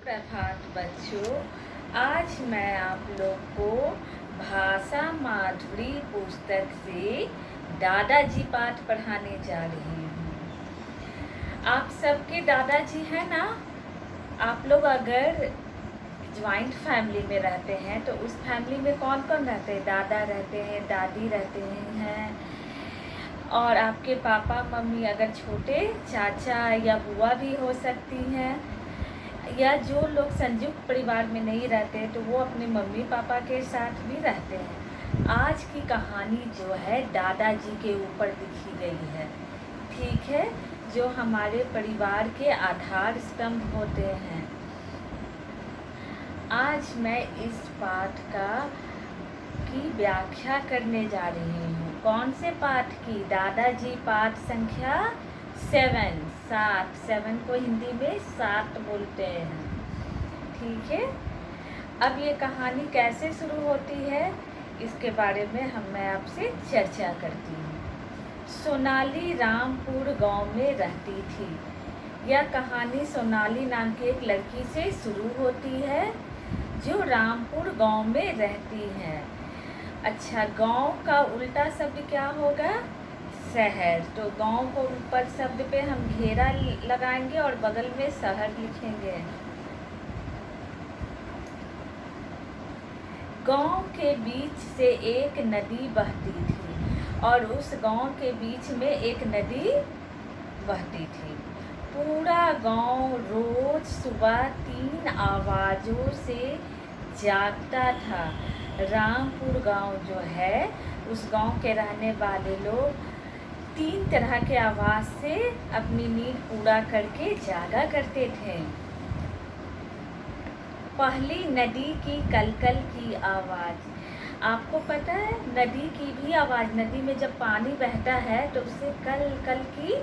प्रभात बच्चों, आज मैं आप लोग को भाषा माधुरी पुस्तक से दादाजी पाठ पढ़ाने जा रही हूँ। आप सबके दादाजी हैं ना? आप लोग अगर ज्वाइंट फैमिली में रहते हैं तो उस फैमिली में कौन कौन रहते हैं? दादा रहते हैं, दादी रहते हैं, और आपके पापा मम्मी अगर छोटे चाचा या बुआ भी हो सकती हैं, या जो लोग संयुक्त परिवार में नहीं रहते तो वो अपने मम्मी पापा के साथ भी रहते हैं। आज की कहानी जो है दादाजी के ऊपर लिखी गई है, ठीक है, जो हमारे परिवार के आधार स्तंभ होते हैं। आज मैं इस पाठ की व्याख्या करने जा रही हूँ। कौन से पाठ की? दादाजी पाठ संख्या 7 को हिंदी में 7 बोलते हैं, ठीक है। अब ये कहानी कैसे शुरू होती है इसके बारे में मैं आपसे चर्चा करती हूँ। सोनाली रामपुर गांव में रहती थी। यह कहानी सोनाली नाम की एक लड़की से शुरू होती है जो रामपुर गांव में रहती है। अच्छा, गांव का उल्टा शब्द क्या होगा? शहर। तो गांव को ऊपर शब्द पे हम घेरा लगाएंगे और बगल में शहर लिखेंगे। गांव के बीच से एक नदी बहती थी और उस गांव के बीच में एक नदी बहती थी। पूरा गांव रोज सुबह 3 आवाज़ों से जागता था। रामपुर गांव जो है, उस गांव के रहने वाले लोग 3 तरह के आवाज़ से अपनी नींद पूरा करके जागा करते थे। पहली, नदी की कलकल की आवाज़। आपको पता है नदी की भी आवाज़, नदी में जब पानी बहता है तो उससे कल कल की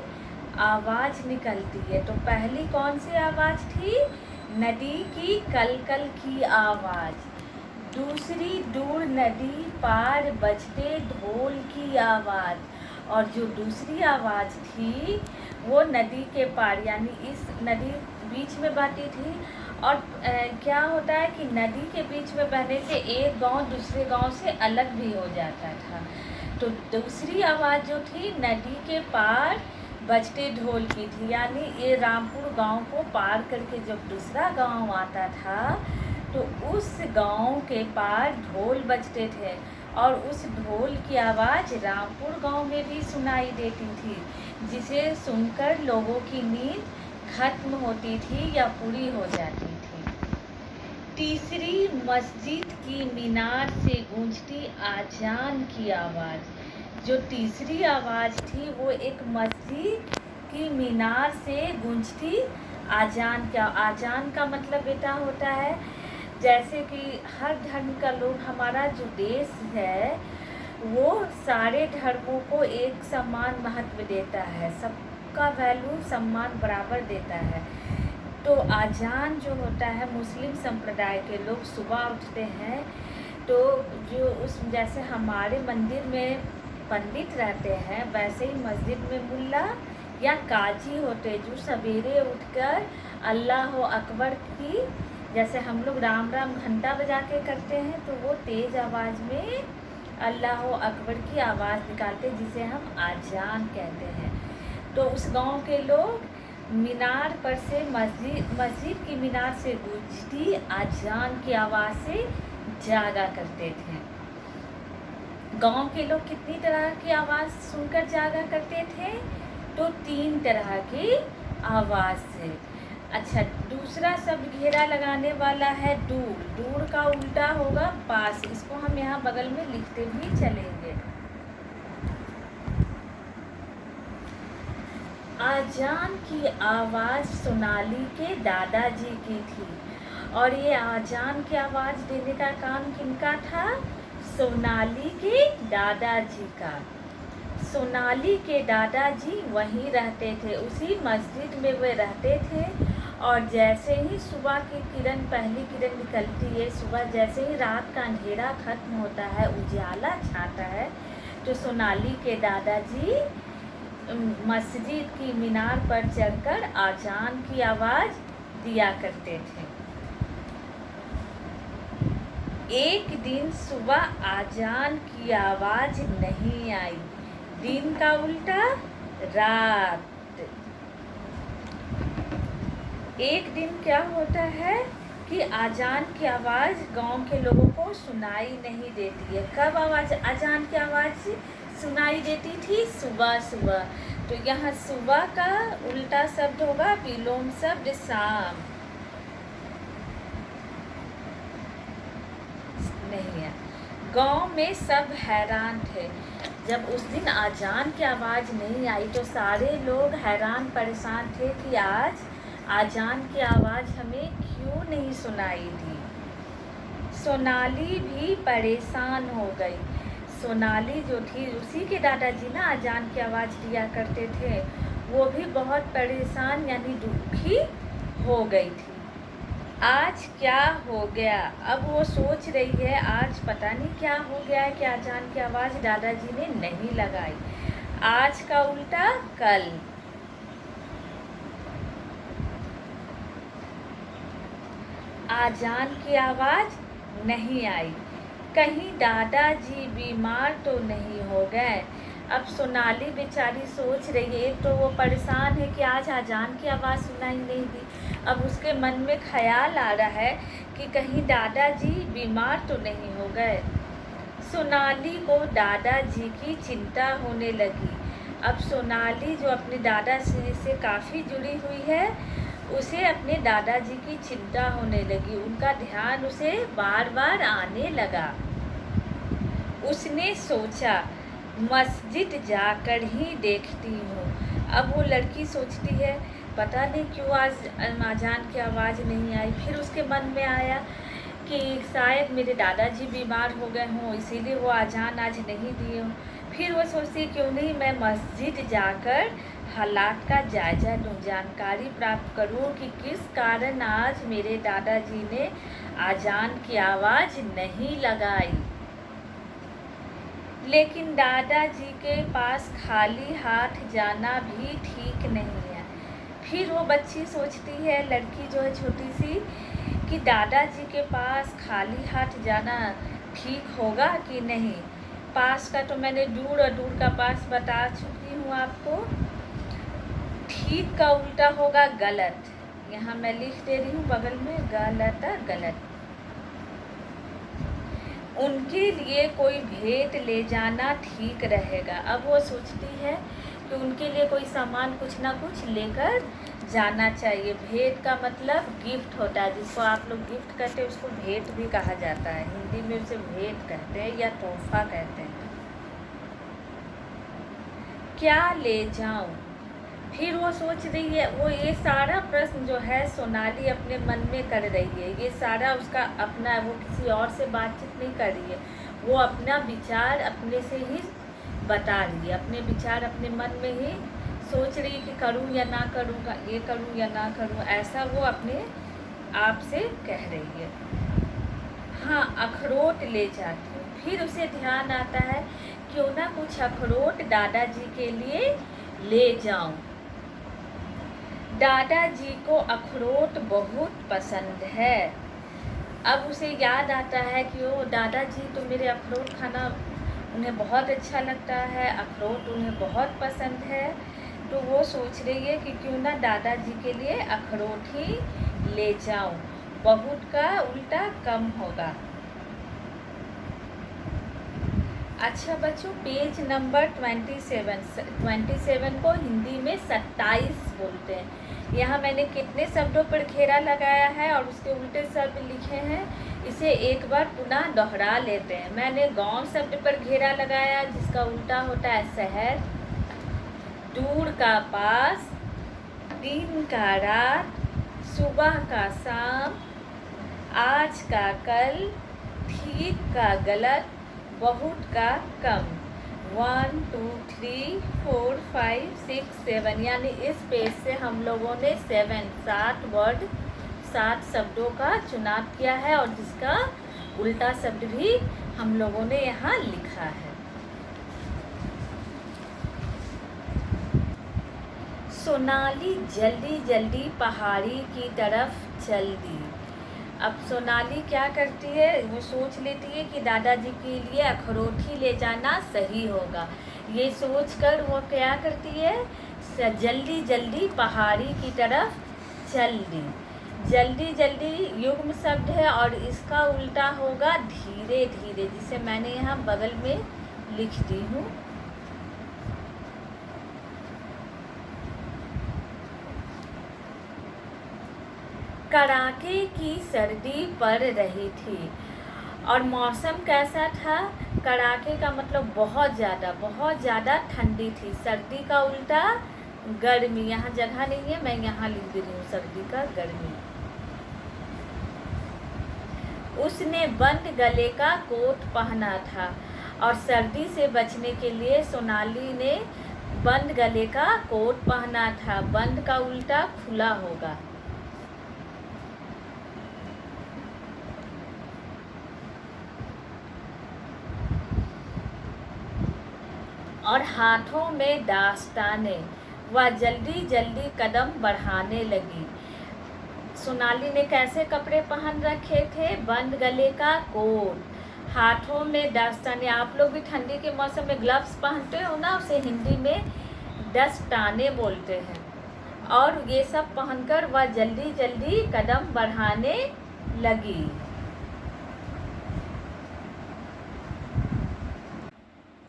आवाज़ निकलती है। तो पहली कौन सी आवाज़ थी? नदी की कलकल की आवाज़। दूसरी, दूर नदी पार बजते ढोल की आवाज़। और जो दूसरी आवाज़ थी वो नदी के पार, यानी इस नदी बीच में बहती थी। और क्या होता है कि नदी के बीच में बहने से एक गांव दूसरे गांव से अलग भी हो जाता था। तो दूसरी आवाज़ जो थी नदी के पार बजते ढोल की थी, यानी ये रामपुर गांव को पार करके जब दूसरा गांव आता था तो उस गांव के पार ढोल बजते थे और उस ढोल की आवाज़ रामपुर गांव में भी सुनाई देती थी, जिसे सुनकर लोगों की नींद खत्म होती थी या पूरी हो जाती थी। तीसरी, मस्जिद की मीनार से गूंजती आजान की आवाज़। जो तीसरी आवाज़ थी वो एक मस्जिद की मीनार से गूंजती आजान का मतलब बेटा होता है, जैसे कि हर धर्म का लोग, हमारा जो देश है वो सारे धर्मों को एक समान महत्व देता है, सबका वैल्यू सम्मान बराबर देता है। तो आजान जो होता है, मुस्लिम संप्रदाय के लोग सुबह उठते हैं तो जो जैसे हमारे मंदिर में पंडित रहते हैं वैसे ही मस्जिद में मुल्ला या काजी होते जो सवेरे उठकर अल्लाह अकबर की, जैसे हम लोग राम राम घंटा बजा के करते हैं तो वो तेज़ आवाज़ में अल्लाह अकबर की आवाज़ निकालते, जिसे हम आजान कहते हैं। तो उस गांव के लोग मीनार पर से मस्जिद की मीनार से गूंजती आजान की आवाज़ से जागा करते थे। गांव के लोग कितनी तरह की आवाज़ सुनकर जागा करते थे? तो 3 तरह की आवाज़ से। अच्छा, दूसरा शब्द घेरा लगाने वाला है दूर। दूर का उल्टा होगा पास। इसको हम यहाँ बगल में लिखते भी चलेंगे। आजान की आवाज़ सोनाली के दादाजी की थी और ये आजान की आवाज़ देने का काम किनका था? सोनाली के दादाजी का। सोनाली के दादाजी वहीं रहते थे, उसी मस्जिद में वे रहते थे। और जैसे ही सुबह की किरण, पहली किरण निकलती है, सुबह जैसे ही रात का अंधेरा खत्म होता है, उजाला छाता है, तो सोनाली के दादाजी मस्जिद की मीनार पर चढ़कर आजान की आवाज़ दिया करते थे। एक दिन सुबह आजान की आवाज नहीं आई। दिन का उल्टा रात। एक दिन क्या होता है कि आजान की आवाज़ गांव के लोगों को सुनाई नहीं देती है। कब आजान की आवाज़ सुनाई देती थी? सुबह सुबह। तो यहाँ सुबह का उल्टा शब्द होगा विलोम शब्द शाम। नहीं है। गांव में सब हैरान थे। जब उस दिन आजान की आवाज़ नहीं आई तो सारे लोग हैरान परेशान थे कि आज आजान की आवाज़ हमें क्यों नहीं सुनाई दी। सोनाली भी परेशान हो गई। सोनाली जो थी, उसी के दादाजी ना आजान की आवाज़ दिया करते थे, वो भी बहुत परेशान यानी दुखी हो गई थी। आज क्या हो गया? अब वो सोच रही है आज पता नहीं क्या हो गया है कि आजान की आवाज़ दादाजी ने नहीं लगाई। आज का उल्टा कल। आजान की आवाज़ नहीं आई। कहीं दादाजी बीमार तो नहीं हो गए? अब सोनाली बेचारी सोच रही है, एक तो वो परेशान है कि आज आजान की आवाज़ सुनाई नहीं दी। अब उसके मन में ख्याल आ रहा है कि कहीं दादाजी बीमार तो नहीं हो गए। सोनाली को दादाजी की चिंता होने लगी। अब सोनाली जो अपने दादाजी से काफ़ी जुड़ी हुई है, उसे अपने दादाजी की चिंता होने लगी। उनका ध्यान उसे बार बार आने लगा। उसने सोचा मस्जिद जाकर ही देखती हूँ। अब वो लड़की सोचती है पता नहीं क्यों आज आजान की आवाज़ नहीं आई। फिर उसके मन में आया कि शायद मेरे दादाजी बीमार हो गए हों, इसीलिए वो आजान आज नहीं दिए हों। फिर वो सोचती क्यों नहीं मैं मस्जिद जाकर हालात का जायज़ा लूँ, जानकारी प्राप्त करूँ कि किस कारण आज मेरे दादाजी ने आजान की आवाज़ नहीं लगाई। लेकिन दादाजी के पास खाली हाथ जाना भी ठीक नहीं है। फिर वो बच्ची सोचती है, लड़की जो है छोटी सी, कि दादाजी के पास खाली हाथ जाना ठीक होगा कि नहीं। पास का तो मैंने दूर और दूर का पास बता चुकी हूँ आपको। ठीक का उल्टा होगा गलत। यहाँ मैं लिख दे रही हूँ बगल में, गलत गलत। उनके लिए कोई भेंट ले जाना ठीक रहेगा। अब वो सोचती है कि उनके लिए कोई सामान कुछ ना कुछ लेकर जाना चाहिए। भेंट का मतलब गिफ्ट होता है, जिसको आप लोग गिफ्ट कहते हैं उसको भेंट भी कहा जाता है। हिंदी में उसे भेंट कहते हैं या तोहफा कहते हैं। क्या ले जाऊं? फिर वो सोच रही है, वो ये सारा प्रश्न जो है सोनाली अपने मन में कर रही है। ये सारा उसका अपना, वो किसी और से बातचीत नहीं कर रही है। वो अपना विचार अपने से ही बता रही है। अपने विचार अपने मन में ही सोच रही है कि करूं या ना करूं, ये करूं या ना करूं, ऐसा वो अपने आप से कह रही है। हाँ, अखरोट ले जाती हूँ। फिर उसे ध्यान आता है क्यों ना कुछ अखरोट दादाजी के लिए ले जाऊं। दादाजी को अखरोट बहुत पसंद है। अब उसे याद आता है कि वो दादाजी तो मेरे अखरोट खाना उन्हें बहुत अच्छा लगता है, अखरोट उन्हें बहुत पसंद है। तो वो सोच रही है कि क्यों ना दादाजी के लिए अखरोट ही ले जाऊं। बहुत का उल्टा कम होगा। अच्छा बच्चों, पेज नंबर 27 को हिंदी में 27 बोलते हैं। यहाँ मैंने कितने शब्दों पर घेरा लगाया है और उसके उल्टे शब्द लिखे हैं, इसे एक बार पुनः दोहरा लेते हैं। मैंने गांव शब्द पर घेरा लगाया, जिसका उल्टा होता है शहर। दूर का पास, दिन का रात, सुबह का शाम, आज का कल, ठीक का गलत, बहुत का कम। 1 2 3 4 5 6 7 यानी इस पेज से हम लोगों ने 7 वर्ड 7 शब्दों का चुनाव किया है और जिसका उल्टा शब्द भी हम लोगों ने यहाँ लिखा है। सोनाली जल्दी जल्दी पहाड़ी की तरफ चल दी। अब सोनाली क्या करती है, वो सोच लेती है कि दादाजी के लिए अखरोट ही ले जाना सही होगा। ये सोचकर वो क्या करती है, जल्दी जल्दी पहाड़ी की तरफ चल दी। जल्दी जल्दी युग्म शब्द है और इसका उल्टा होगा धीरे धीरे, जिसे मैंने यहाँ बगल में लिख दी हूँ। कड़ाके की सर्दी पड़ रही थी और मौसम कैसा था, कड़ाके का मतलब बहुत ज़्यादा ठंडी थी। सर्दी का उल्टा गर्मी, यहाँ जगह नहीं है, मैं यहाँ लिख दे रही हूँ सर्दी का गर्मी। उसने बंद गले का कोट पहना था और सर्दी से बचने के लिए सोनाली ने बंद गले का कोट पहना था। बंद का उल्टा खुला होगा। और हाथों में दास्ताने, वह जल्दी जल्दी कदम बढ़ाने लगी। सोनाली ने कैसे कपड़े पहन रखे थे, बंद गले का कोट, हाथों में दस्ताने। आप लोग भी ठंडी के मौसम में ग्लव्स पहनते हो ना, उसे हिंदी में दस्ताने बोलते हैं। और ये सब पहनकर वह जल्दी जल्दी कदम बढ़ाने लगी।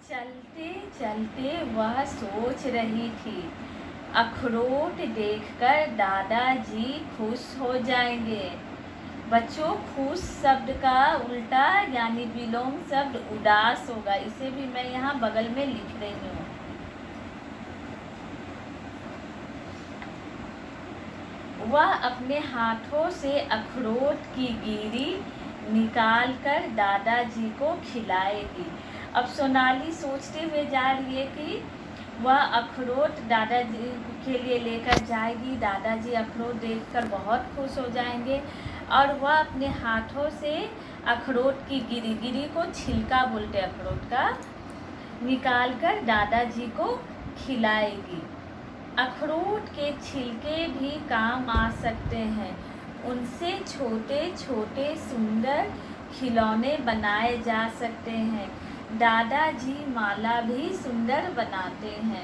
चलते चलते वह सोच रही थी, अखरोट देखकर दादाजी खुश हो जाएंगे। बच्चों, खुश शब्द का उल्टा यानी विलोम शब्द उदास होगा। इसे भी मैं यहाँ बगल में लिख रही हूँ। वह अपने हाथों से अखरोट की गिरी निकालकर दादाजी को खिलाएगी। अब सोनाली सोचते हुए जा रही है कि वह अखरोट दादाजी के लिए लेकर जाएगी। दादाजी अखरोट देखकर बहुत खुश हो जाएंगे और वह अपने हाथों से अखरोट की गिरी को छिलका बोलते हैं अखरोट का, निकालकर दादाजी को खिलाएगी। अखरोट के छिलके भी काम आ सकते हैं। उनसे छोटे छोटे सुंदर खिलौने बनाए जा सकते हैं। दादाजी माला भी सुंदर बनाते हैं।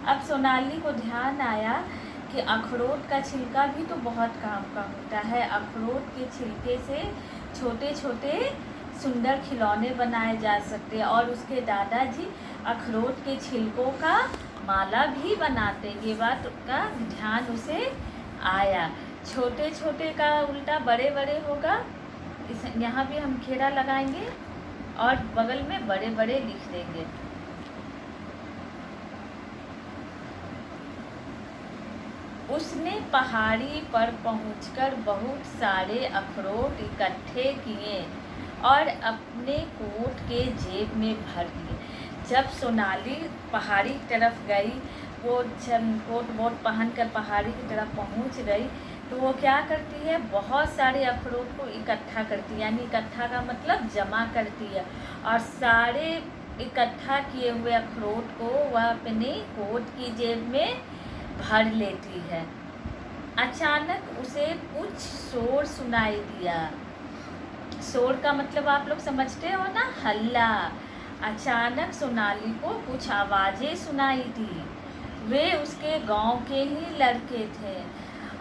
अब सोनाली को ध्यान आया कि अखरोट का छिलका भी तो बहुत काम का होता है। अखरोट के छिलके से छोटे छोटे सुंदर खिलौने बनाए जा सकते हैं और उसके दादाजी अखरोट के छिलकों का माला भी बनाते। ये बात का ध्यान उसे आया। छोटे छोटे का उल्टा बड़े बड़े होगा। इस यहाँ भी हम घेरा लगाएंगे और बगल में बड़े बड़े लिख देंगे। उसने पहाड़ी पर पहुंचकर बहुत सारे अखरोट इकट्ठे किए और अपने कोट के जेब में भर लिए। जब सोनाली पहाड़ी की तरफ गई, वो कोट वोट पहनकर पहाड़ी की तरफ पहुंच गई, तो वो क्या करती है, बहुत सारे अखरोट को इकट्ठा करती है। यानी इकट्ठा का मतलब जमा करती है और सारे इकट्ठा किए हुए अखरोट को वह अपने कोट की जेब में भर लेती है। अचानक उसे कुछ शोर सुनाई दिया। शोर का मतलब आप लोग समझते हो ना, हल्ला। अचानक सोनाली को कुछ आवाज़ें सुनाई दी। वे उसके गांव के ही लड़के थे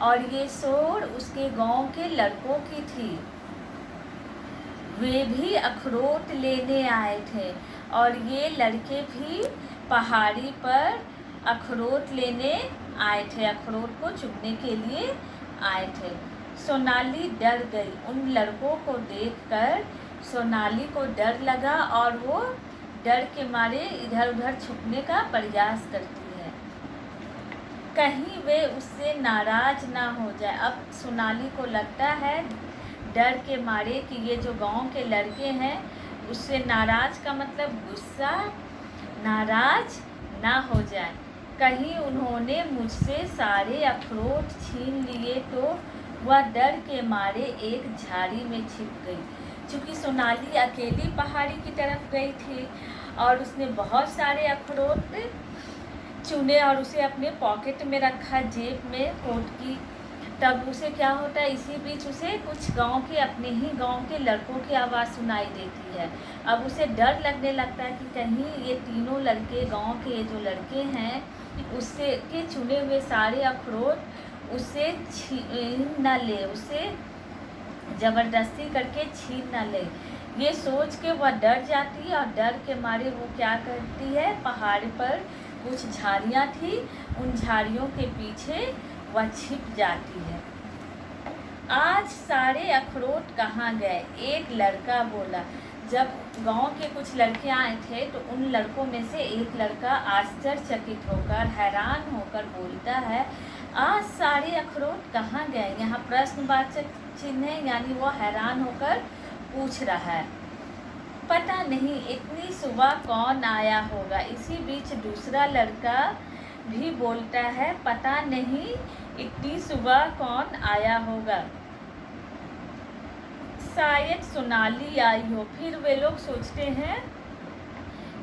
और ये शोर उसके गांव के लड़कों की थी। वे भी अखरोट लेने आए थे और ये लड़के भी पहाड़ी पर अखरोट लेने आए थे, अखरोट को चुगने के लिए आए थे। सोनाली डर गई। उन लड़कों को देखकर सोनाली को डर लगा और वो डर के मारे इधर उधर छुपने का प्रयास करती है, कहीं वे उससे नाराज ना हो जाए। अब सोनाली को लगता है डर के मारे कि ये जो गांव के लड़के हैं उससे नाराज का मतलब गुस्सा, नाराज ना हो जाए। कहीं उन्होंने मुझसे सारे अखरोट छीन लिए तो वह डर के मारे एक झाड़ी में छिप गई। चूँकि सोनाली अकेली पहाड़ी की तरफ गई थी और उसने बहुत सारे अखरोट चुने और उसे अपने पॉकेट में रखा, जेब में, कोट की तब उसे क्या होता है, इसी बीच उसे कुछ गांव के, अपने ही गांव के लड़कों की आवाज़ सुनाई देती है। अब उसे डर लगने लगता है कि कहीं ये तीनों लड़के, गांव के जो लड़के हैं, उससे के चुने हुए सारे अखरोट उससे छीन न ले, उसे ज़बरदस्ती करके छीन न ले। ये सोच के वह डर जाती है और डर के मारे वो क्या करती है, पहाड़ पर कुछ झाड़ियाँ थी, उन झाड़ियों के पीछे वह छिप जाती है। आज सारे अखरोट कहाँ गए, एक लड़का बोला। जब गांव के कुछ लड़के आए थे तो उन लड़कों में से एक लड़का आश्चर्यचकित होकर, हैरान होकर बोलता है, आज सारे अखरोट कहाँ गए। यहाँ प्रश्नवाचक चिन्ह है, यानी वो हैरान होकर पूछ रहा है। पता नहीं इतनी सुबह कौन आया होगा। इसी बीच दूसरा लड़का भी बोलता है, पता नहीं इतनी सुबह कौन आया होगा, शायद सोनाली आई हो। फिर वे लोग सोचते हैं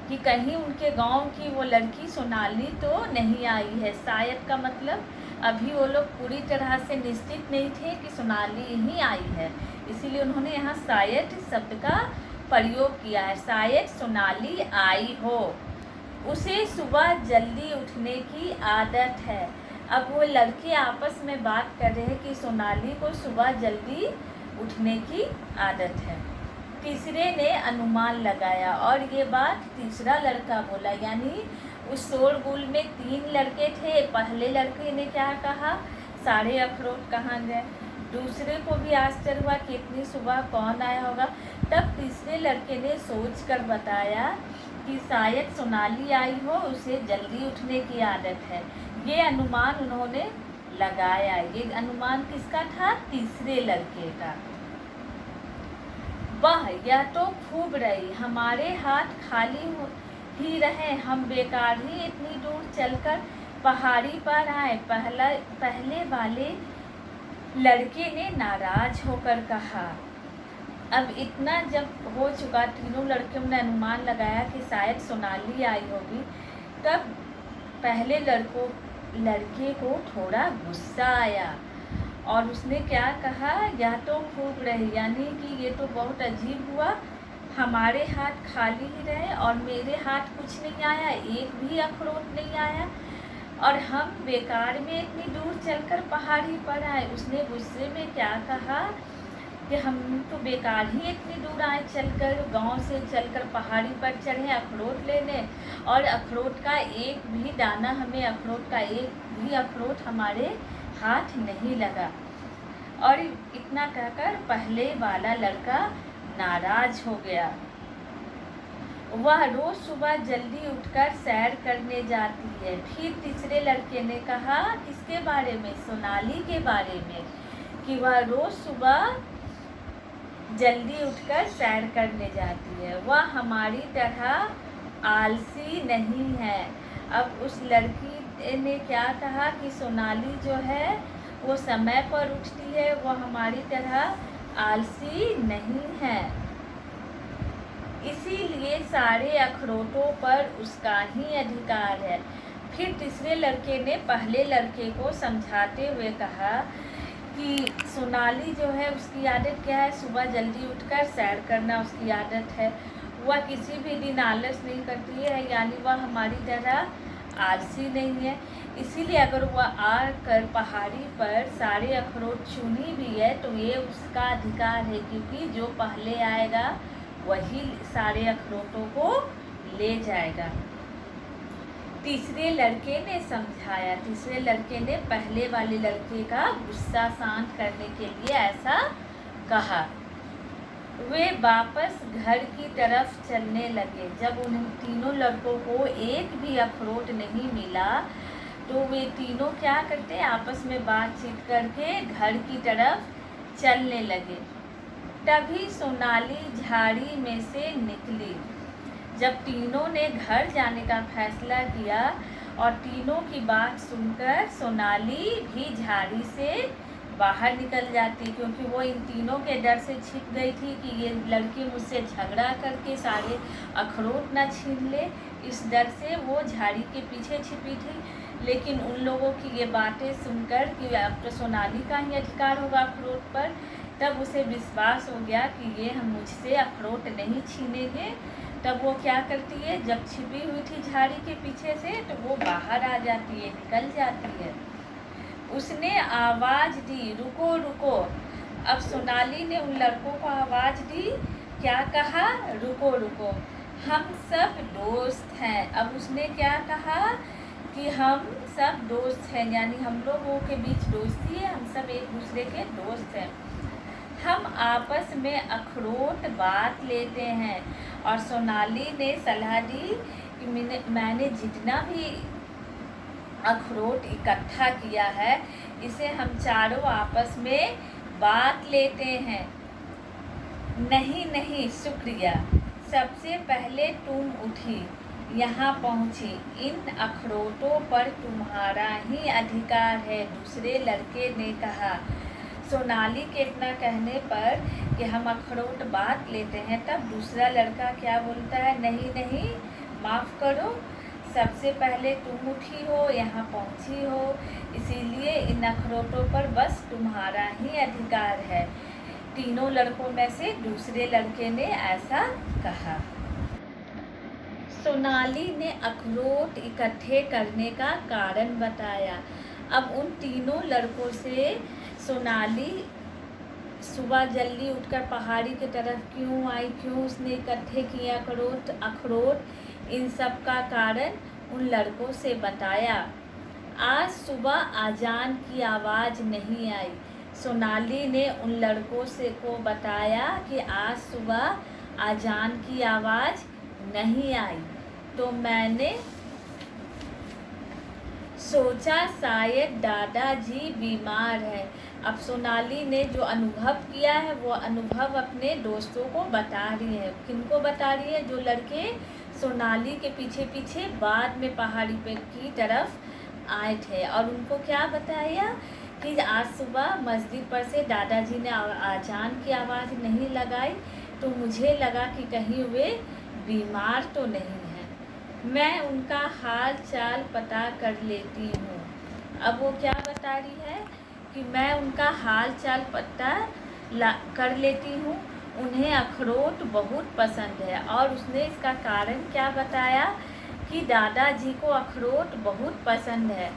कि कहीं उनके गांव की वो लड़की सोनाली तो नहीं आई है। शायद का मतलब अभी वो लोग पूरी तरह से निश्चित नहीं थे कि सोनाली ही आई है, इसीलिए उन्होंने यहाँ शायद शब्द का प्रयोग किया है। शायद सोनाली आई हो। उसे सुबह जल्दी उठने की आदत है। अब वो लड़के आपस में बात कर रहे हैं कि सोनाली को सुबह जल्दी उठने की आदत है। तीसरे ने अनुमान लगाया और ये बात तीसरा लड़का बोला, यानी उस शोरगुल में 3 लड़के थे। पहले लड़के ने क्या कहा, सारे अखरोट कहाँ गए। दूसरे को भी आश्चर्य हुआ कि इतनी सुबह कौन आया होगा। तब तीसरे लड़के ने सोच कर बताया कि शायद सोनाली आई हो, उसे जल्दी उठने की आदत है। ये अनुमान उन्होंने लगाया। ये अनुमान किसका था, तीसरे लड़के का। वाह, यह तो खूब रही, हमारे हाथ खाली ही रहे, हम बेकार ही इतनी दूर चलकर पहाड़ी पर आए। पहले वाले लड़के ने नाराज होकर कहा। अब इतना जब हो चुका, तीनों लड़कियों ने अनुमान लगाया कि शायद सोनाली आई होगी, तब पहले लड़के को थोड़ा गुस्सा आया और उसने क्या कहा, यह तो खूब रही, यानी कि ये तो बहुत अजीब हुआ, हमारे हाथ खाली ही रहे और मेरे हाथ कुछ नहीं आया, एक भी अखरोट नहीं आया और हम बेकार में इतनी दूर चलकर पहाड़ी पर आए। उसने गुस्से में क्या कहा कि हम तो बेकार ही इतनी दूर आए, चलकर गांव से चलकर पहाड़ी पर चढ़े अखरोट लेने, और अखरोट का एक भी दाना, हमें अखरोट का एक भी अखरोट हमारे हाथ नहीं लगा। और इतना कहकर पहले वाला लड़का नाराज हो गया। वह रोज सुबह जल्दी उठकर सैर करने जाती है। फिर तीसरे लड़के ने कहा, किसके बारे में, सोनाली के बारे में, कि वह रोज सुबह जल्दी उठकर सैर करने जाती है, वह हमारी तरह आलसी नहीं है। अब उस लड़की ने क्या कहा कि सोनाली जो है वो समय पर उठती है, वो हमारी तरह आलसी नहीं है, इसीलिए सारे अखरोटों पर उसका ही अधिकार है। फिर तीसरे लड़के ने पहले लड़के को समझाते हुए कहा कि सोनाली जो है उसकी आदत क्या है, सुबह जल्दी उठकर सैर करना उसकी आदत है, वह किसी भी दिन आलस नहीं करती है, यानी वह हमारी तरह आलसी नहीं है। इसीलिए अगर वह आकर पहाड़ी पर सारे अखरोट चुनी भी है तो ये उसका अधिकार है, क्योंकि जो पहले आएगा वही सारे अखरोटों को ले जाएगा। तीसरे लड़के ने समझाया। तीसरे लड़के ने पहले वाले लड़के का गुस्सा शांत करने के लिए ऐसा कहा। वे वापस घर की तरफ चलने लगे। जब उन तीनों लड़कों को एक भी अखरोट नहीं मिला तो वे तीनों क्या करते, आपस में बातचीत करके घर की तरफ चलने लगे। तभी सोनाली झाड़ी में से निकली। जब तीनों ने घर जाने का फैसला किया और तीनों की बात सुनकर सोनाली भी झाड़ी से बाहर निकल जाती, क्योंकि वो इन तीनों के डर से छिप गई थी कि ये लड़की मुझसे झगड़ा करके सारे अखरोट ना छीन ले। इस डर से वो झाड़ी के पीछे छिपी थी। लेकिन उन लोगों की ये बातें सुनकर कि अब तो सोनाली का ही अधिकार होगा अखरोट पर, तब उसे विश्वास हो गया कि ये हम मुझसे अखरोट नहीं छीनेंगे। तब वो क्या करती है, जब छिपी हुई थी झाड़ी के पीछे से तो वो बाहर आ जाती है, निकल जाती है। उसने आवाज़ दी, रुको रुको। अब सोनाली ने उन लड़कों को आवाज़ दी, क्या कहा, रुको रुको, हम सब दोस्त हैं। अब उसने क्या कहा कि हम सब दोस्त हैं, यानी हम लोगों के बीच दोस्ती है, हम सब एक दूसरे के दोस्त हैं। हम आपस में अखरोट बांट लेते हैं। और सोनाली ने सलाह दी कि मैंने जितना भी अखरोट इकट्ठा किया है इसे हम चारों आपस में बांट लेते हैं। नहीं नहीं, शुक्रिया, सबसे पहले तुम उठी, यहाँ पहुँची, इन अखरोटों पर तुम्हारा ही अधिकार है, दूसरे लड़के ने कहा। सोनाली के इतना कहने पर कि हम अखरोट बांट लेते हैं, तब दूसरा लड़का क्या बोलता है, नहीं नहीं, माफ़ करो, सबसे पहले तुम उठी हो, यहाँ पहुँची हो, इसीलिए इन अखरोटों पर बस तुम्हारा ही अधिकार है। तीनों लड़कों में से दूसरे लड़के ने ऐसा कहा। सोनाली ने अखरोट इकट्ठे करने का कारण बताया। अब उन तीनों लड़कों से सोनाली सुबह जल्दी उठकर पहाड़ी की तरफ क्यों आई, क्यों उसने इकट्ठे किए अखरोट, इन सब का कारण उन लड़कों से बताया। आज सुबह अजान की आवाज़ नहीं आई। सोनाली ने उन लड़कों से को बताया कि आज सुबह अजान की आवाज़ नहीं आई, तो मैंने सोचा शायद दादाजी बीमार है। अब सोनाली ने जो अनुभव किया है वो अनुभव अपने दोस्तों को बता रही है। किनको बता रही है, जो लड़के सोनाली के पीछे पीछे बाद में पहाड़ी पे की तरफ आए थे। और उनको क्या बताया कि आज सुबह मस्जिद पर से दादाजी ने आजान की आवाज़ नहीं लगाई, तो मुझे लगा कि कहीं वे बीमार तो नहीं है, मैं उनका हाल चाल पता कर लेती हूँ। अब वो क्या बता रही है कि मैं उनका हाल चाल पता कर लेती हूँ, उन्हें अखरोट बहुत पसंद है। और उसने इसका कारण क्या बताया कि दादाजी को अखरोट बहुत पसंद है।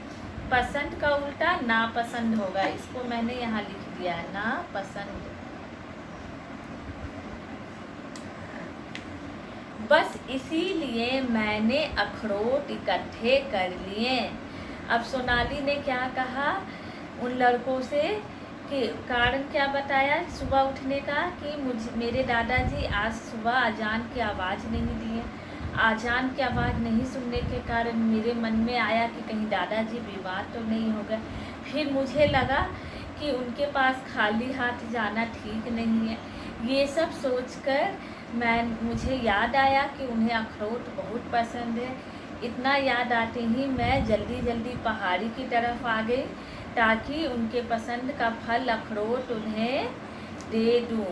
पसंद का उल्टा नापसंद होगा, इसको मैंने यहाँ लिख दिया है, नापसंद। बस इसीलिए मैंने अखरोट इकट्ठे कर लिए। अब सोनाली ने क्या कहा उन लड़कों से कि कारण क्या बताया सुबह उठने का कि मेरे दादाजी आज सुबह अजान की आवाज़ नहीं दिए। आजान की आवाज़ नहीं सुनने के कारण मेरे मन में आया कि कहीं दादाजी बीमार तो नहीं हो गए। फिर मुझे लगा कि उनके पास खाली हाथ जाना ठीक नहीं है। ये सब सोचकर मुझे याद आया कि उन्हें अखरोट बहुत पसंद है। इतना याद आते ही मैं जल्दी जल्दी पहाड़ी की तरफ आ गई ताकि उनके पसंद का फल अखरोट उन्हें दे दूँ।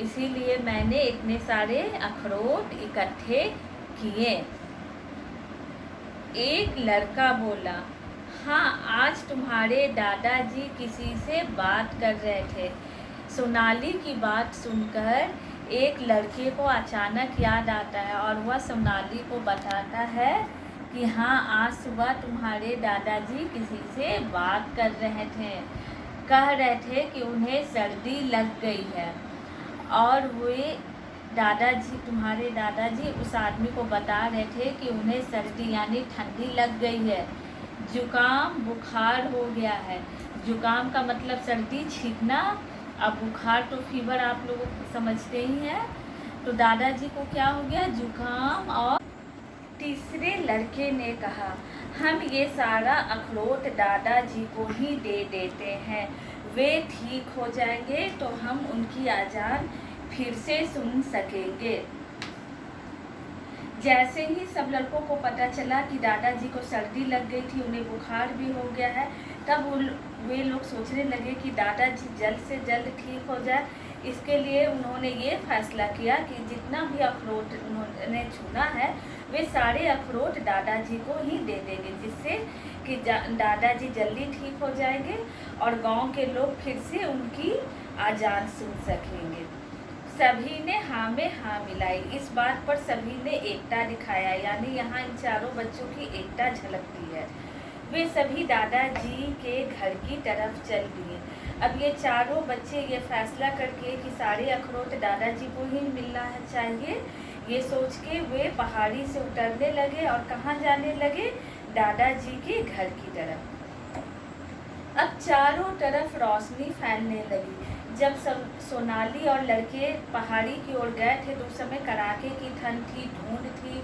इसीलिए मैंने इतने सारे अखरोट इकट्ठे किए। एक लड़का बोला, हाँ, आज तुम्हारे दादाजी किसी से बात कर रहे थे। सोनाली की बात सुनकर एक लड़के को अचानक याद आता है और वह सोनाली को बताता है कि हाँ, आज सुबह तुम्हारे दादाजी किसी से बात कर रहे थे, कह रहे थे कि उन्हें सर्दी लग गई है। और वे तुम्हारे दादाजी उस आदमी को बता रहे थे कि उन्हें सर्दी यानी ठंडी लग गई है, जुकाम बुखार हो गया है। जुकाम का मतलब सर्दी छींकना, अब बुखार तो फीवर आप लोग समझते ही हैं। तो दादाजी को क्या हो गया, जुकाम। और तीसरे लड़के ने कहा, हम ये सारा अखरोट दादाजी को ही दे देते हैं, वे ठीक हो जाएंगे तो हम उनकी आजान फिर से सुन सकेंगे। जैसे ही सब लड़कों को पता चला कि दादाजी को सर्दी लग गई थी, उन्हें बुखार भी हो गया है, तब वे लोग सोचने लगे कि दादाजी जल्द से जल्द ठीक हो जाए, इसके लिए उन्होंने ये फैसला किया कि जितना भी अखरोट उन्होंने चुना है वे सारे अखरोट दादाजी को ही दे देंगे, जिससे कि दादाजी जल्दी ठीक हो जाएंगे और गांव के लोग फिर से उनकी आजान सुन सकेंगे। सभी ने हाँ में हाँ मिलाई। इस बात पर सभी ने एकता दिखाया, यानी यहाँ इन चारों बच्चों की एकता झलकती है। वे सभी दादाजी के घर की तरफ चल दिए। अब ये चारों बच्चे ये फैसला करके कि सारे अखरोट दादाजी को ही मिलना चाहिए, ये सोच के वे पहाड़ी से उतरने लगे और कहाँ जाने लगे, दादाजी के घर की तरफ। अब चारों तरफ रोशनी फैलने लगी। जब सब सोनाली और लड़के पहाड़ी की ओर गए थे तो उस समय कड़ाके की ठंड थी, धुंध थी,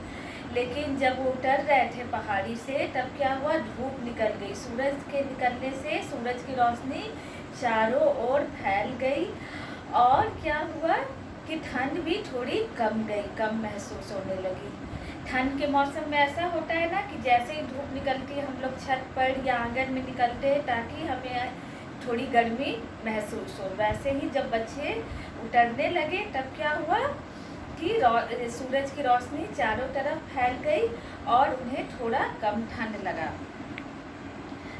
लेकिन जब वो उतर रहे थे पहाड़ी से तब क्या हुआ, धूप निकल गई। सूरज के निकलने से सूरज की रोशनी चारों ओर फैल गई और क्या हुआ कि ठंड भी थोड़ी कम महसूस होने लगी। ठंड के मौसम में ऐसा होता है ना कि जैसे ही धूप निकलती है हम लोग छत पर या आंगन में निकलते हैं ताकि हमें थोड़ी गर्मी महसूस हो। वैसे ही जब बच्चे उतरने लगे तब क्या हुआ कि सूरज की रोशनी चारों तरफ फैल गई और उन्हें थोड़ा कम ठंड लगा।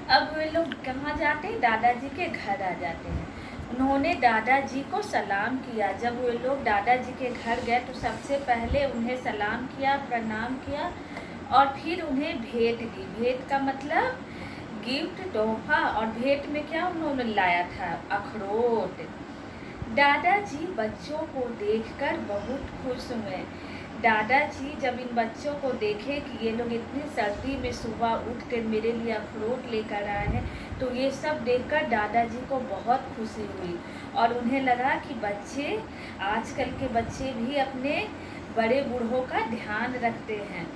अब वे लोग कहाँ जाते हैं, दादाजी के घर आ जाते हैं। उन्होंने दादाजी को सलाम किया। जब वे लोग दादाजी के घर गए तो सबसे पहले उन्हें सलाम किया, प्रणाम किया और फिर उन्हें भेंट दी। भेंट का मतलब गिफ्ट, तोहफा। और भेंट में क्या उन्होंने लाया था, अखरोट। दादाजी बच्चों को देखकर बहुत खुश हुए। दादाजी जब इन बच्चों को देखे कि ये लोग इतनी सर्दी में सुबह उठकर मेरे लिए अखरोट लेकर आए हैं, तो ये सब देखकर दादाजी को बहुत खुशी हुई और उन्हें लगा कि बच्चे, आजकल के बच्चे भी अपने बड़े बूढ़ों का ध्यान रखते हैं।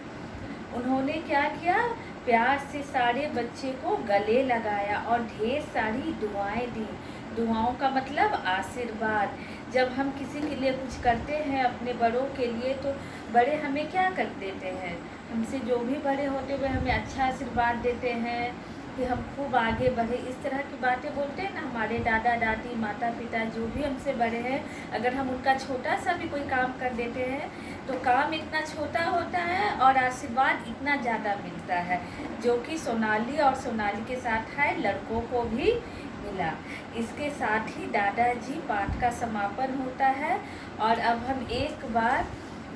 उन्होंने क्या किया, प्यार से सारे बच्चे को गले लगाया और ढेर सारी दुआएं दी। दुआओं का मतलब आशीर्वाद। जब हम किसी के लिए कुछ करते हैं अपने बड़ों के लिए तो बड़े हमें क्या कर देते हैं, हमसे जो भी बड़े होते हुए हमें अच्छा आशीर्वाद देते हैं कि हम खूब आगे बढ़े, इस तरह की बातें बोलते हैं ना। हमारे दादा दादी, माता पिता जो भी हमसे बड़े हैं, अगर हम उनका छोटा सा भी कोई काम कर देते हैं तो काम इतना छोटा होता है और आशीर्वाद इतना ज़्यादा मिलता है, जो कि सोनाली और सोनाली के साथ है लड़कों को भी मिला। इसके साथ ही दादाजी पाठ का समापन होता है और अब हम एक बार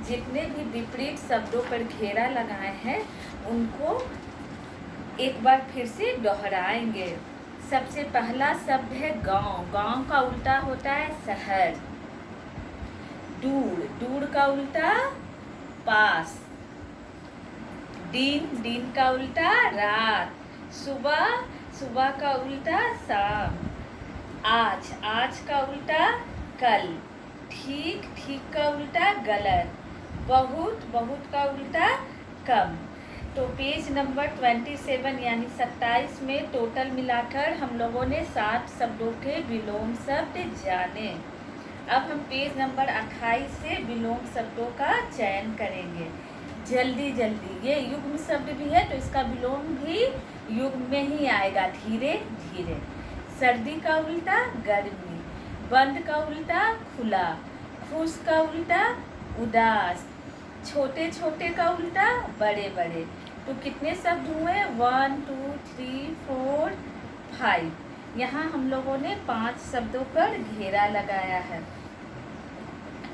जितने भी विपरीत शब्दों पर घेरा लगाए हैं उनको एक बार फिर से दोहराएंगे। सबसे पहला शब्द है गांव। गांव का उल्टा होता है शहर। दूर, दूर का उल्टा पास। दिन, दिन का उल्टा रात। सुबह, सुबह का उल्टा शाम। आज, आज का उल्टा कल। ठीक, ठीक का उल्टा गलत। बहुत, बहुत का उल्टा कम। तो पेज नंबर 27 यानी 27 में टोटल मिलाकर हम लोगों ने 7 शब्दों के विलोम शब्द जाने। अब हम पेज नंबर 28 से विलोम शब्दों का चयन करेंगे जल्दी जल्दी। ये युग्म शब्द भी है तो इसका विलोम भी युग्म में ही आएगा, धीरे धीरे। सर्दी का उल्टा गर्मी। बंद का उल्टा खुला। खुश का उल्टा उदास। छोटे छोटे का उल्टा बड़े बड़े। तो कितने शब्द हुए, 1 2 3 4 5। यहाँ हम लोगों ने 5 शब्दों पर घेरा लगाया है।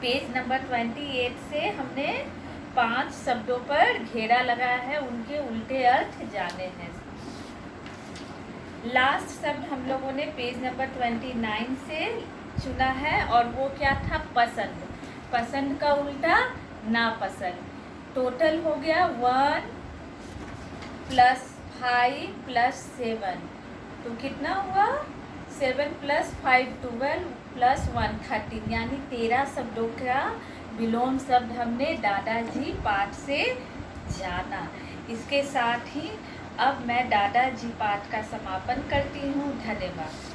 पेज नंबर 28 से हमने 5 शब्दों पर घेरा लगाया है, उनके उल्टे अर्थ जाने हैं। लास्ट शब्द हम लोगों ने पेज नंबर 29 से चुना है और वो क्या था, पसंद। पसंद का उल्टा नापसंद। टोटल हो गया 1 + 5 + 7। तो कितना हुआ, 7 + 5 12 + 1 13, यानी 13 शब्दों का विलोम शब्द हमने दादाजी पाठ से जाना। इसके साथ ही अब मैं दादाजी पाठ का समापन करती हूँ। धन्यवाद।